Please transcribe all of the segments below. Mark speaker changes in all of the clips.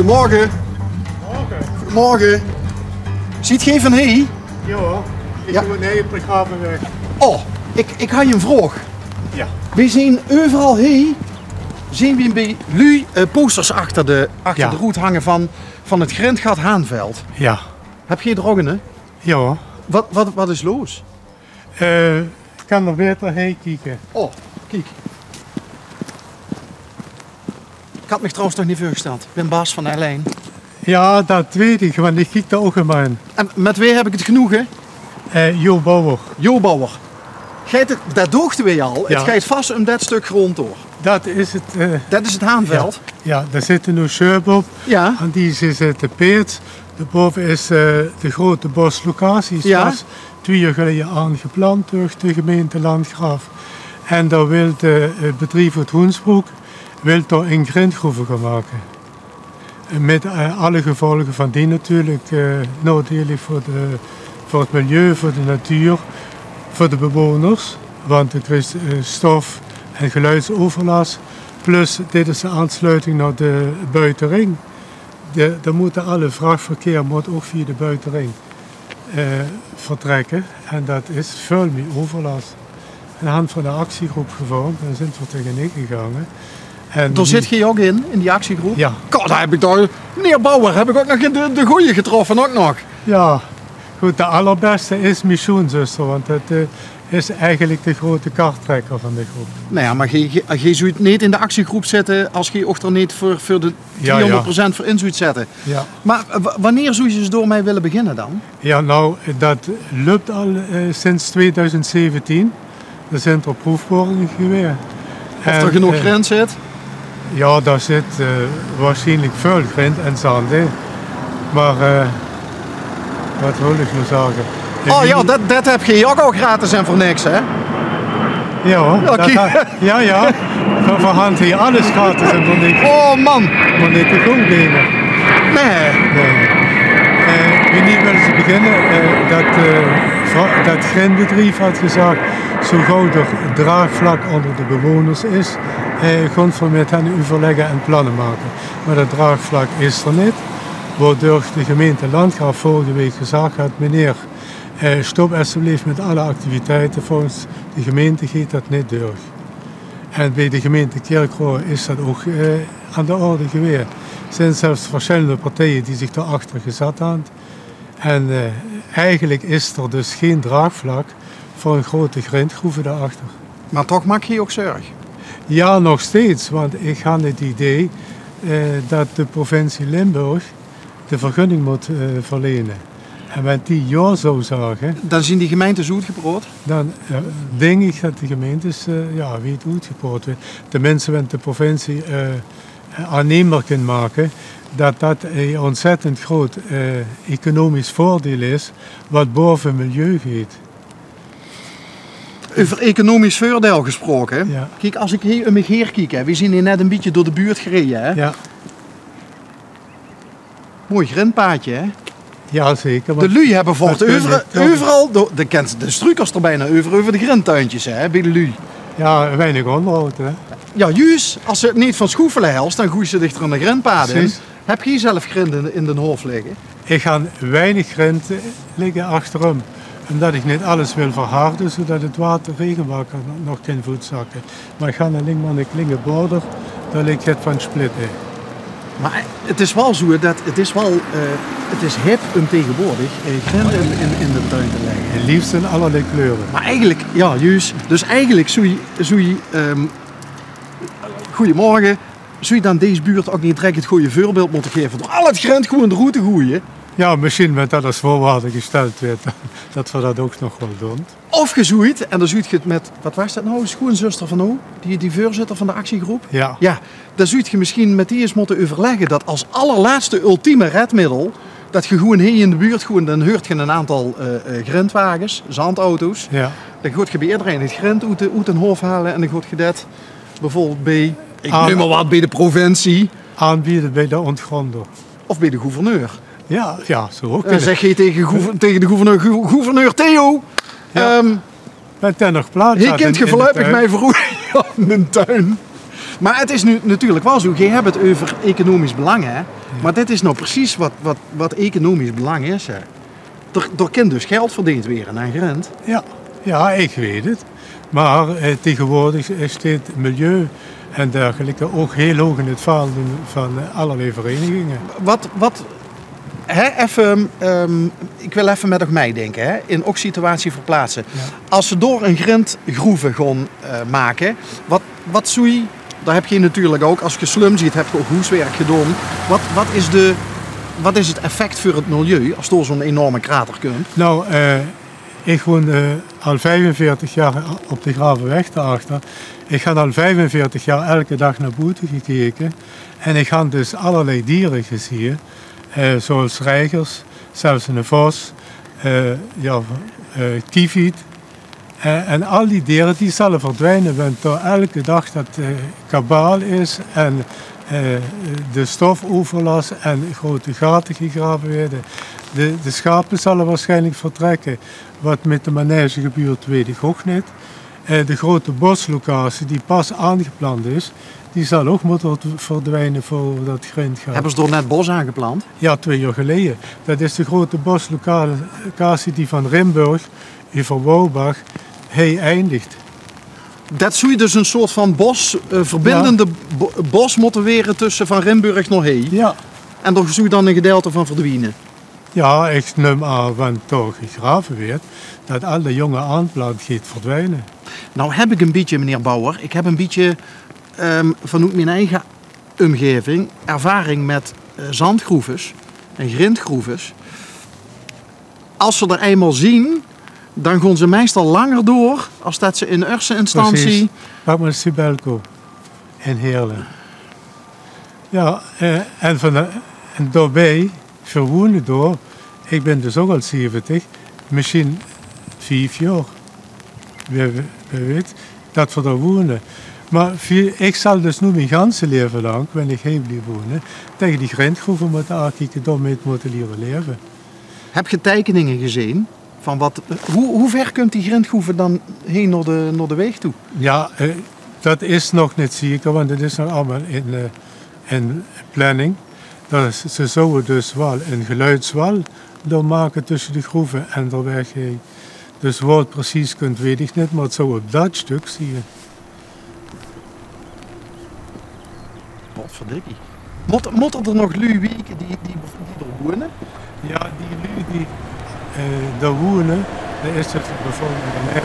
Speaker 1: Goedemorgen. Goedemorgen. Ziet geen van hé?
Speaker 2: Ja hoor, ik doe een hele Gravenweg.
Speaker 1: Oh, ik had je een vraag.
Speaker 2: Ja.
Speaker 1: We zien overal hé, zien we bij lui posters achter de route hangen van het Grindgat Haanveld.
Speaker 2: Ja.
Speaker 1: Heb je er ook een? Hè?
Speaker 2: Ja hoor.
Speaker 1: Wat is los?
Speaker 2: Ik kan er beter heen kijken.
Speaker 1: Oh, kijk. Ik had me trouwens nog niet voorgesteld. Ik ben baas van Arlijn.
Speaker 2: Ja, dat weet ik, want ik kijk er ook in mijn.
Speaker 1: En met wie heb ik het genoegen?
Speaker 2: Jo Bauer.
Speaker 1: Jo Bauer. Dat doogden we al.
Speaker 2: Ja.
Speaker 1: Het gaat vast om dat stuk grond door.
Speaker 2: Dat is het.
Speaker 1: Dat is het Haanveld.
Speaker 2: Ja, daar zit een scherp op.
Speaker 1: Ja.
Speaker 2: En die is de peert. Daarboven is de grote boslocatie.
Speaker 1: Ja.
Speaker 2: Was 2 jaar geleden aangeplant door de gemeente Landgraaf. En daar wil het bedrijf uit Hoensbroek daar een grindgroeve gaan maken. Met alle gevolgen van die natuurlijk. Nadelig voor het milieu, voor de natuur, voor de bewoners. Want het is stof- en geluidsoverlast. Plus dit is de aansluiting naar de buitenring. Dan moeten alle vrachtverkeer moet ook via de buitenring vertrekken. En dat is veel meer overlast. Aan de hand van de actiegroep gevormd, daar zijn we tegenin gegaan. En
Speaker 1: Daar zit je ook in die actiegroep?
Speaker 2: Ja.
Speaker 1: God, daar heb ik daar, meneer Bauer, heb ik ook nog in de goeie getroffen, ook nog.
Speaker 2: Ja, goed, de allerbeste is mijn schoonzuster, want dat is eigenlijk de grote karttrekker van de groep.
Speaker 1: Nou ja, maar je zou niet in de actiegroep zitten als je ook er niet voor de 300% voor in zou zetten.
Speaker 2: Ja.
Speaker 1: Maar wanneer zou je dus door mij willen beginnen dan?
Speaker 2: Ja, nou, dat loopt al sinds 2017. Er zijn er proefboringen geweest.
Speaker 1: Of er genoeg grind zit?
Speaker 2: Ja, daar zit waarschijnlijk veel grind en zand in. Maar wat wil ik nou zeggen?
Speaker 1: Oh ja, dat heb je ook al gratis en voor niks, hè?
Speaker 2: Ja hoor.
Speaker 1: Ja,
Speaker 2: Ja. Van hand hier alles gratis en voor niks.
Speaker 1: Oh man!
Speaker 2: Maar niet te goed dingen.
Speaker 1: Nee.
Speaker 2: Wanneer willen ze beginnen? Dat grindbedrijf had gezegd, zo gauw er draagvlak onder de bewoners is, gewoon voor met hen overleggen en plannen maken. Maar dat draagvlak is er niet. Waardoor de gemeente Landgraaf vorige week gezegd had, meneer, stop alsjeblieft met alle activiteiten. Volgens de gemeente gaat dat niet door. En bij de gemeente Kerkroo is dat ook aan de orde geweest. Er zijn zelfs verschillende partijen die zich daarachter gezet hebben. En eigenlijk is er dus geen draagvlak voor een grote grindgroeve daarachter.
Speaker 1: Maar toch maak je ook zorg?
Speaker 2: Ja, nog steeds, want ik had het idee dat de provincie Limburg de vergunning moet verlenen. En wanneer die ja zou zeggen,
Speaker 1: Dan zien die gemeentes uitgebrood?
Speaker 2: dan denk ik dat de gemeentes weet uitgebrood wordt. Tenminste, wanneer de provincie aannemer kan maken dat dat een ontzettend groot economisch voordeel is wat boven milieu gaat.
Speaker 1: Over economisch voordeel gesproken.
Speaker 2: Ja.
Speaker 1: Kijk, als ik hier om me heen kijk, hè, we zijn hier net een beetje door de buurt gereden. Hè?
Speaker 2: Ja,
Speaker 1: Mooi grindpaadje, hè?
Speaker 2: ja zeker.
Speaker 1: De lui hebben voort
Speaker 2: natuurlijk,
Speaker 1: overal, de struikers er bijna over de grindtuintjes, hè, bij de lui.
Speaker 2: Ja, weinig onderhoud. Hè.
Speaker 1: Ja, juist, als ze het niet van schoefelen helst, dan groeien ze dichter aan de grindpaden in.
Speaker 2: Precies.
Speaker 1: Heb je zelf grind in de hoofd liggen?
Speaker 2: Ik ga weinig grind liggen achterom. Omdat ik niet alles wil verharden, zodat het regenwater nog kan voetzakken. Maar ik ga alleen maar een kleine border, daar ligt het van split in.
Speaker 1: Maar het is wel zo dat het is hip om tegenwoordig grind in de tuin te leggen.
Speaker 2: Het liefst in allerlei kleuren.
Speaker 1: Maar eigenlijk, ja juist, dus eigenlijk zou je goedemorgen, zou je dan deze buurt ook niet direct het goede voorbeeld moeten geven door al het grind gewoon de route gooien?
Speaker 2: Ja, misschien met dat als voorwaarde gesteld werd, dat we dat ook nog wel doen.
Speaker 1: Of gezoeid, en dan zoeit je het met, wat was dat nou, een schoonzuster van hoe? Die voorzitter van de actiegroep?
Speaker 2: Ja.
Speaker 1: Ja, dan zoeit je misschien met die eens moeten overleggen dat als allerlaatste ultieme redmiddel, dat je gewoon hier in de buurt, dan hoort je een aantal grindwagens, zandauto's.
Speaker 2: Ja.
Speaker 1: Dan gaat je bij iedereen het grind uit een hoofd halen en dan gaat je dat bijvoorbeeld bij, ik noem maar wat, bij de provincie
Speaker 2: Aanbieden bij de ontgronder.
Speaker 1: of bij de gouverneur.
Speaker 2: Ja, zo ook.
Speaker 1: Dan zeg je tegen de gouverneur Theo,
Speaker 2: Ja. Met ten nog plaats.
Speaker 1: hier kunt je voorlopig mij verroeien in een tuin. Maar het is nu natuurlijk wel zo, je hebt het over economisch belang, hè? Maar dit is nou precies wat economisch belang is. Hè? Er kan dus geld verdiend worden aan Grint.
Speaker 2: Ja, ik weet het. Maar tegenwoordig steekt milieu en dergelijke ook heel hoog in het vaandel van allerlei verenigingen.
Speaker 1: Ik wil even met nog mij denken, hè? In ook situatie verplaatsen.
Speaker 2: Ja.
Speaker 1: Als ze door een grindgroeve gaan maken, wat zou je, daar heb je natuurlijk ook, als je slum ziet, heb je ook huiswerk gedaan. Wat is het effect voor het milieu als door zo'n enorme krater komt?
Speaker 2: Nou, ik woon al 45 jaar op de Gravenweg daarachter. Ik ga al 45 jaar elke dag naar buiten gekeken. En ik heb dus allerlei dieren gezien. Zoals reigers, zelfs een vos, kieviet. En al die dieren die zullen verdwijnen, want door elke dag dat kabaal is en de stofoverlast en grote gaten gegraven worden. De schapen zullen waarschijnlijk vertrekken. Wat met de manege gebeurt, weet ik ook niet. De grote boslocatie die pas aangeplant is, die zal ook moeten verdwijnen voor dat grind gaat.
Speaker 1: Hebben ze door net bos aangeplant?
Speaker 2: Ja, 2 jaar geleden. Dat is de grote boslocatie die van Rimburg over Woubach eindigt.
Speaker 1: Dat zou je dus een soort van verbindende bos moeten weren tussen van Rimburg naar Hee.
Speaker 2: Ja.
Speaker 1: En daar zou je dan een gedeelte van verdwijnen.
Speaker 2: Ja, ik neem aan, want toch gegraven werd, dat al de jonge aanplant gaat verdwijnen.
Speaker 1: Nou heb ik een beetje, meneer Bouwer, ik heb een beetje vanuit mijn eigen omgeving ervaring met zandgroeves en grindgroeves. Als ze er eenmaal zien, dan gaan ze meestal langer door als dat ze in eerste instantie...
Speaker 2: Precies. Pak maar Sibelco in Heerlen. Ja, en daarbij verwoenen door, ik ben dus ook al 70, misschien 5 jaar. Wie weet, dat we daar wonen. Maar ik zal dus nu mijn ganse leven lang, wanneer ik hier blijf wonen, tegen die grindgroeven moeten aankijken, daarmee moeten leren leven.
Speaker 1: Heb je tekeningen gezien? Van hoe ver kunt die grindgroeven dan heen naar de weg toe?
Speaker 2: Ja, dat is nog niet zeker, want het is nog allemaal in planning. Ze zouden dus wel een geluidswal doormaken tussen de groeven en de weg heen. Dus wat het precies kunt, weet ik niet, maar het zou op dat stuk zien.
Speaker 1: Wat verdikkie. Moet er nog lui weken die er wonen?
Speaker 2: Ja, die lui die daar wonen, dat is het bijvoorbeeld een merk.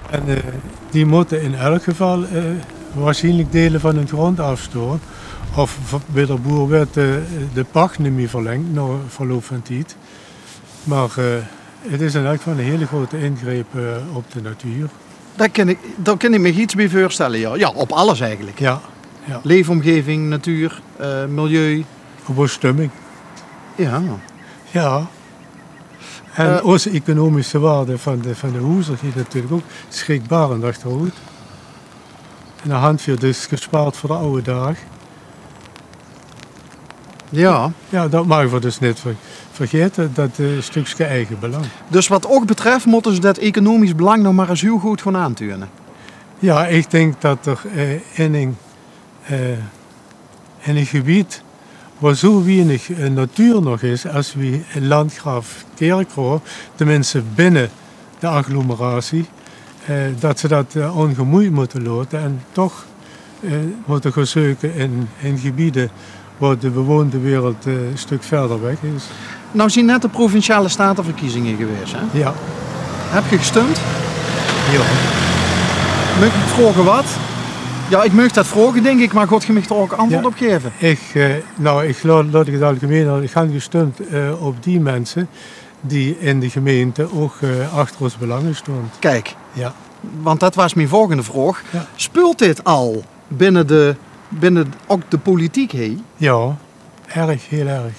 Speaker 2: En die moeten in elk geval waarschijnlijk delen van hun grond afstoren. Of bij de boer werd de pacht niet meer verlengd na verloop van tijd. Maar het is in elk geval een hele grote ingreep op de natuur.
Speaker 1: Daar kan ik me iets bij voorstellen, ja. Ja, op alles eigenlijk.
Speaker 2: Ja.
Speaker 1: Leefomgeving, natuur, milieu.
Speaker 2: Op bestemming.
Speaker 1: Ja.
Speaker 2: Ja. En onze economische waarde van de huizen is natuurlijk ook schrikbarend achteruit. En de handveer dus gespaard voor de oude dag.
Speaker 1: Ja.
Speaker 2: Ja, dat mag we dus niet vergeten, dat stukje eigen belang.
Speaker 1: Dus wat ook betreft moeten ze dat economisch belang nog maar eens heel goed gaan aantunen.
Speaker 2: Ja, ik denk dat er in een gebied waar zo weinig natuur nog is als we in Landgraaf Kerkroo, tenminste binnen de agglomeratie, dat ze dat ongemoeid moeten laten en toch moeten gaan zoeken in gebieden waar de bewoonde wereld een stuk verder weg is.
Speaker 1: Nou zijn net de provinciale statenverkiezingen geweest, hè?
Speaker 2: Ja.
Speaker 1: Heb je gestemd?
Speaker 2: Ja.
Speaker 1: Mag ik vragen wat? Ja, ik mag dat vragen, denk ik, maar God, je mag er ook antwoord op geven.
Speaker 2: Ik laat ik het algemeen, ik heb gestemd op die mensen die in de gemeente ook achter ons belangen stonden.
Speaker 1: Kijk,
Speaker 2: ja.
Speaker 1: Want dat was mijn volgende vraag.
Speaker 2: Ja.
Speaker 1: Speelt dit al binnen ook de politiek heen?
Speaker 2: Ja, erg, heel erg.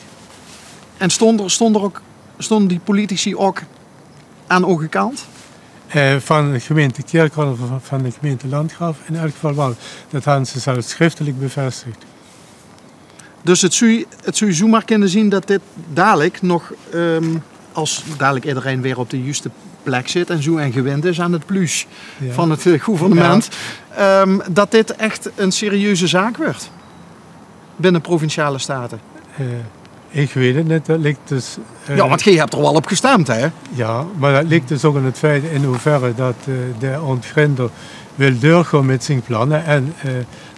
Speaker 1: En stonden die politici ook aan onze kant?
Speaker 2: Van de gemeente Kerkroo, van de gemeente Landgraaf, in elk geval wel. Dat hebben ze zelfs schriftelijk bevestigd.
Speaker 1: Dus het zou zomaar kunnen zien dat dit dadelijk nog, als dadelijk iedereen weer op de juiste plek zit en zo en gewend is aan het plus
Speaker 2: Ja.
Speaker 1: van het gouvernement, dat dit echt een serieuze zaak wordt binnen Provinciale Staten.
Speaker 2: Ik weet het niet, dat ligt dus...
Speaker 1: Ja, want je hebt er wel op gestemd, hè?
Speaker 2: Ja, maar dat ligt dus ook aan het feit in hoeverre dat de ontgrinder wil doorgaan met zijn plannen en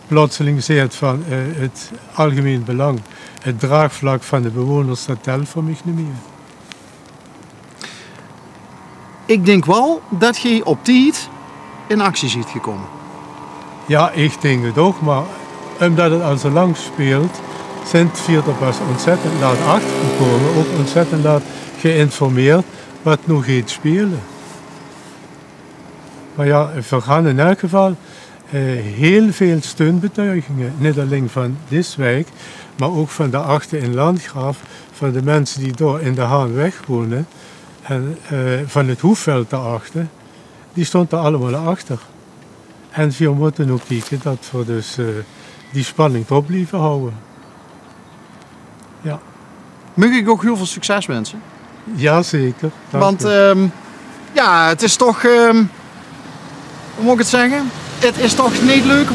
Speaker 2: plotseling zegt van het algemeen belang, het draagvlak van de bewoners, dat telt voor mij niet meer.
Speaker 1: Ik denk wel dat je op tijd in actie ziet gekomen.
Speaker 2: Ja, ik denk het ook, maar omdat het al zo lang speelt, zijn het vier er pas ontzettend laat achtergekomen, ook ontzettend laat geïnformeerd wat nu gaat spelen. Maar ja, we gaan in elk geval heel veel steunbetuigingen, niet alleen van Diswijk, maar ook van de achter in Landgraaf, van de mensen die daar in de Haanweg wonen en van het Hoefveld daarachter, die stond er allemaal achter. En we moeten ook kijken dat we dus die spanning erop blijven houden. Ja.
Speaker 1: Mag ik ook heel veel succes wensen?
Speaker 2: Jazeker. Dank
Speaker 1: Want
Speaker 2: u.
Speaker 1: ja, het is toch, hoe moet ik het zeggen? Het is toch niet leuk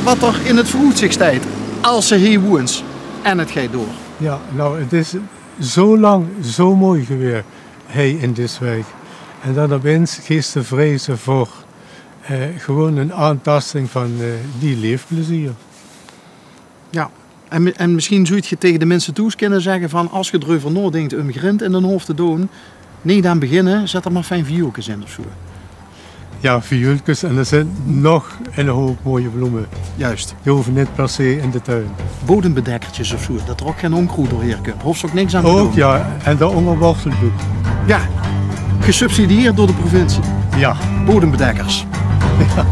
Speaker 1: wat er in het vooruitzicht staat. Als ze hier woont en het gaat door.
Speaker 2: Ja, nou, het is zo lang zo mooi geweest hier in Diswijk. En dan opeens gisteren vrezen voor gewoon een aantasting van die leefplezier.
Speaker 1: Ja. En misschien zou je tegen de mensen toe kunnen zeggen van als je erover nadenkt om grind in de hoofd te doen, niet aan beginnen, zet er maar 5 viooltjes in of zo.
Speaker 2: Ja, viooltjes en er zijn nog een hoop mooie bloemen.
Speaker 1: Juist.
Speaker 2: Die hoeven niet per se in de tuin.
Speaker 1: Bodembedekkertjes of zo, dat er ook geen onkruid doorheen komt. Hoeft er ook niks aan te doen.
Speaker 2: Ook ja, en de onderworteldoek.
Speaker 1: Ja, gesubsidieerd door de provincie.
Speaker 2: Ja.
Speaker 1: Bodembedekkers.
Speaker 2: Ja.